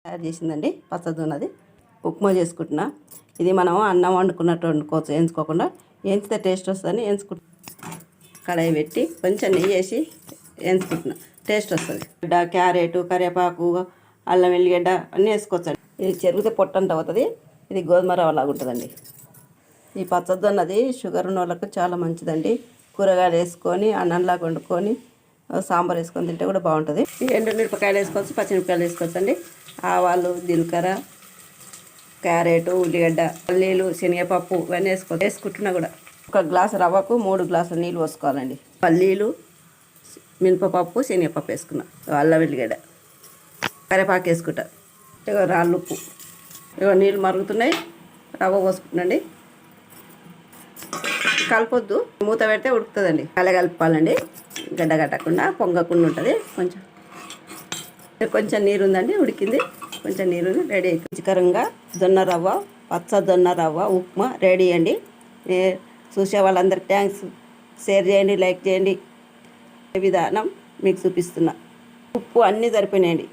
తయారు చేసిందండి పచ్చదున్నది ఉప్మా చేసుకుంటున్నా. ఇది మనం అన్నం వండుకున్నట్టు వండుకోవచ్చు, వేయించుకోకుండా. వేయించితే టేస్ట్ వస్తుందని వేయించుకుంటున్నా. కడాయి పెట్టి కొంచెం నెయ్యి వేసి వేయించుకుంటున్నా, టేస్ట్ వస్తుంది. గడ్డ, క్యారెట్, కరివేపాకు, అల్లం వెల్లిగడ్డ అన్నీ వేసుకోవచ్చండి. ఇది చెరిగితే పొట్టంత అవుతుంది. ఇది గోధుమ రవ్వలాగా ఉంటుందండి. ఈ పచ్చదన్నది షుగర్ ఉన్న వాళ్ళకు చాలా మంచిదండి. కూరగాయలు వేసుకొని అన్నంలాగా వండుకొని సాంబార్ వేసుకొని తింటే కూడా బాగుంటుంది. ఎండుమిరపకాయలు వేసుకోవచ్చు, పచ్చిమిరపకాయలు వేసుకోవచ్చు అండి. ఆవాలు, జీలకర్ర, క్యారెట్, ఉల్లిగడ్డ, పల్లీలు, శనగపప్పు ఇవన్నీ వేసుకుంటున్నా కూడా. 1 గ్లాసు రవ్వకు 3 గ్లాసుల నీళ్ళు పోసుకోవాలండి. పల్లీలు, మినపపప్పు, శనగపప్పు వేసుకున్నా. అల్లం వెల్లిగడ్డ, కరివేపాకు వేసుకుంటా. రాళ్ళు ఉప్పు. నీళ్ళు మరుగుతున్నాయి, రవ్వ పోసుకుంటున్నాండి. కలపొద్దు, మూత పెడితే ఉడుకుతుందండి. కలపాలండి, గడ్డ కట్టకుండా పొంగకుండా ఉంటుంది. కొంచెం నీరు ఉందండి, ఉడికింది. కొంచెం నీరు రెడీ అవుతుంది. రుచికరంగా జొన్న రవ్వ, పచ్చ జొన్న రవ్వ ఉప్మా రెడీ అండి. చూసే వాళ్ళందరికీ థ్యాంక్స్. షేర్ చేయండి, లైక్ చేయండి. విధానం మీకు చూపిస్తున్నా. ఉప్పు అన్నీ సరిపోయినాయండి.